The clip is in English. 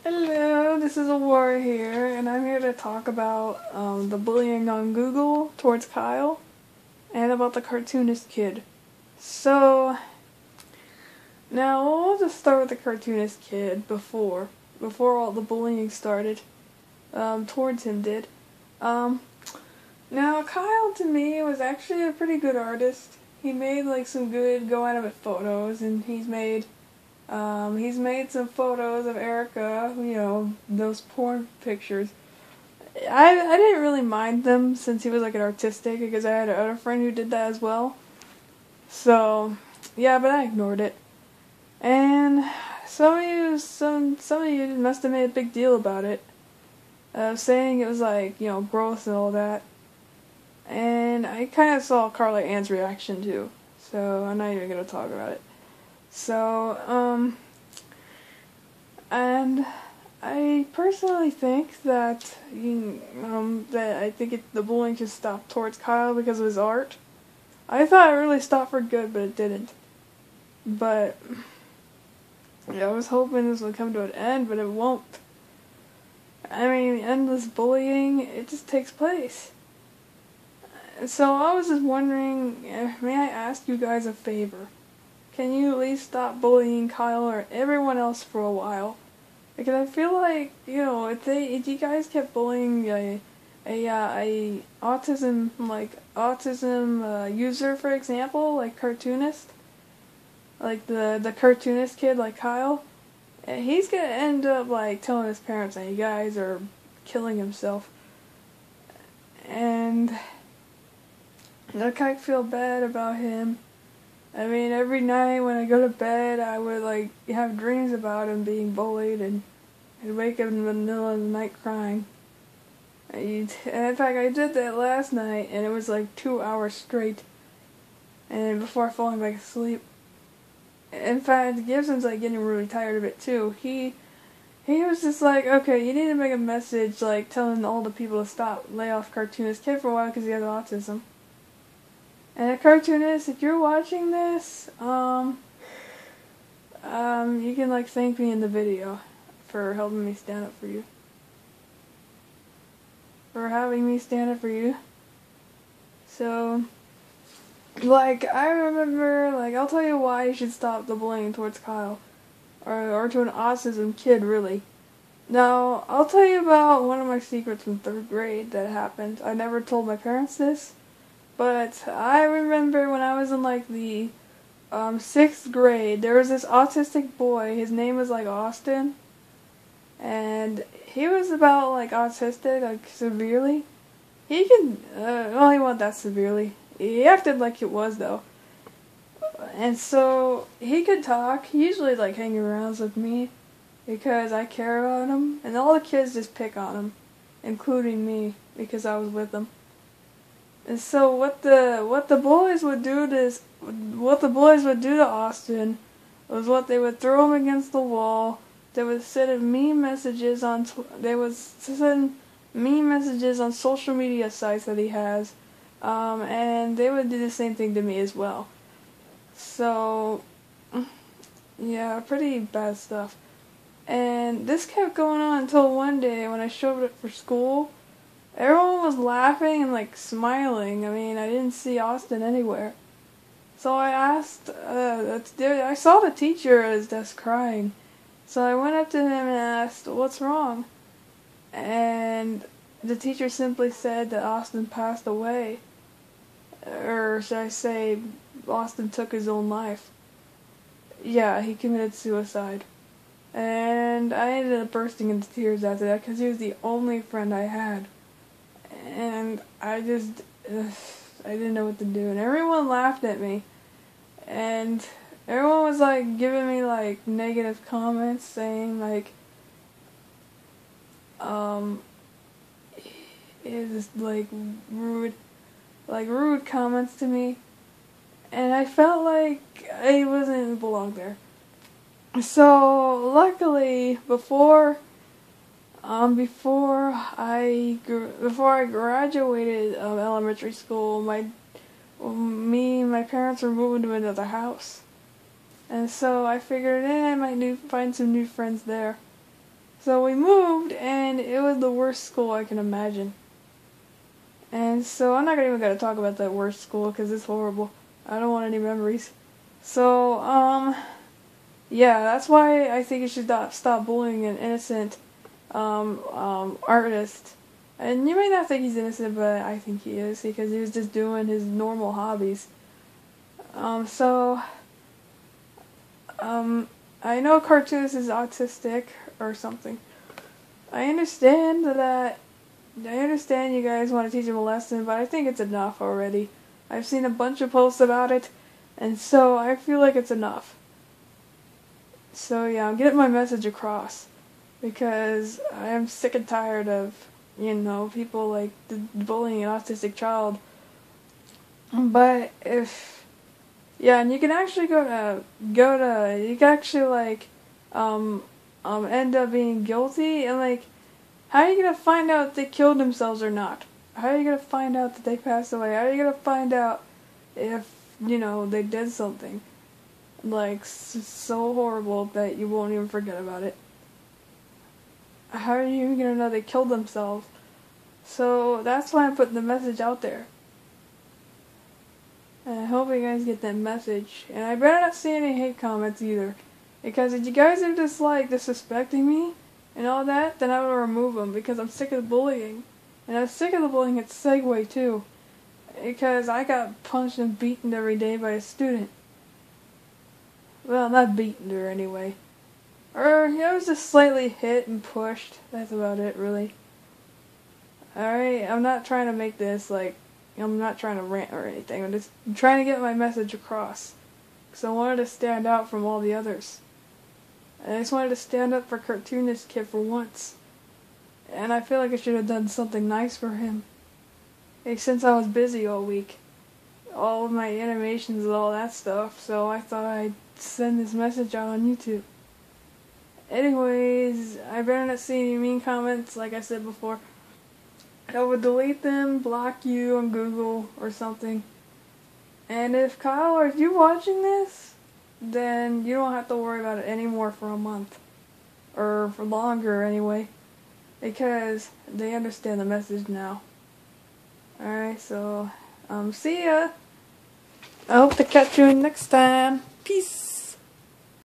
Hello, this is Aurora here, and I'm here to talk about the bullying on Google towards Kyle, and about the cartoonist kid. So, now we'll just start with the cartoonist kid before all the bullying started, towards him did. Now Kyle to me was actually a pretty good artist. He made like some good go-at-it photos, and he's made some photos of Erica, those porn pictures. I didn't really mind them since he was like an artistic, because I had another friend who did that as well. So, yeah, but I ignored it. And some of you must have made a big deal about it. Saying it was like, gross and all that. And I kind of saw Carla Ann's reaction too. So, I'm not even going to talk about it. So, and I personally think that, the bullying should stop towards Kyle because of his art. I thought it really stopped for good, but it didn't. But, yeah, I was hoping this would come to an end, but it won't. I mean, endless bullying, it just takes place. So I was just wondering, may I ask you guys a favor? Can you at least stop bullying Kyle or everyone else for a while? Because I feel like, if you guys kept bullying a autism user, for example, like cartoonist, like the cartoonist kid like Kyle, he's gonna end up like telling his parents that you guys are killing himself. And I kind of feel bad about him. I mean, every night when I go to bed, I would like have dreams about him being bullied, and I'd wake up in the middle of the night crying. And in fact, I did that last night, and it was like 2 hours straight, and before falling back asleep. In fact, Gibson's like getting really tired of it too. He was just like, okay, you need to make a message like telling all the people to lay off cartoonist kid for a while because he has autism. And a cartoonist, if you're watching this, you can like thank me in the video for helping me stand up for you. For having me stand up for you. So, like, I remember, like, I'll tell you why you should stop the bullying towards Kyle. Or to an autism kid, really. Now, I'll tell you about one of my secrets from 3rd grade that happened. I never told my parents this. But I remember when I was in like the 6th grade, there was this autistic boy. His name was like Austin, and he was about like autistic, like severely. He could, well, he wasn't that severely. He acted like it was though, and so he could talk. He usually like hang around with me because I care about him, and all the kids just pick on him, including me because I was with them. And so what the boys would do to Austin was they would throw him against the wall. They would send mean messages on social media sites that he has, and they would do the same thing to me as well. So, yeah, pretty bad stuff. And this kept going on until one day when I showed up for school. Everyone was laughing and like smiling. I mean, I didn't see Austin anywhere. So I asked, I saw the teacher at his desk crying. So I went up to him and asked, what's wrong? And the teacher simply said that Austin passed away. Or should I say, Austin took his own life. Yeah, he committed suicide. And I ended up bursting into tears after that because he was the only friend I had. And I didn't know what to do. And everyone laughed at me. And everyone was like giving me like negative comments saying like, it was like rude comments to me. And I felt like I wasn't belong there. So luckily, before I graduated elementary school, my parents were moving to another house, and so I figured, I might find some new friends there. So we moved, and it was the worst school I can imagine. And so I'm not even gonna talk about that worst school because it's horrible. I don't want any memories. So yeah, that's why I think you should stop bullying an innocent artist. And you may not think he's innocent, but I think he is because he was just doing his normal hobbies. I know cartoonist is autistic or something. I understand you guys want to teach him a lesson, but I think it's enough already. I've seen a bunch of posts about it, and so I feel like it's enough. So yeah, I'm getting my message across, because I am sick and tired of, people like bullying an autistic child. But and you can actually you can actually end up being guilty, and how are you gonna find out if they killed themselves or not? How are you gonna find out that they passed away? How are you gonna find out if, they did something so horrible that you won't even forget about it? How are you even gonna know they killed themselves? So that's why I'm putting the message out there. And I hope you guys get that message. And I better not see any hate comments either. Because if you guys are just disrespecting me and all that, then I will remove them because I'm sick of the bullying. And I'm sick of the bullying at Segway too. Because I got punched and beaten every day by a student. Well, not beaten her anyway. Or, I was just slightly hit and pushed. That's about it, really. Alright, I'm not trying to make this I'm not trying to rant or anything. I'm just trying to get my message across. Because I wanted to stand out from all the others. And I just wanted to stand up for Cartoonist Kid for once. And I feel like I should have done something nice for him. Since I was busy all week. All of my animations and all that stuff. So I thought I'd send this message out on YouTube. Anyways, I better not see any mean comments like I said before. I would delete them, block you on Google or something. And if Kyle, or if you're watching this, then you don't have to worry about it anymore for a month. Or for longer anyway. Because they understand the message now. Alright, so, see ya. I hope to catch you next time. Peace.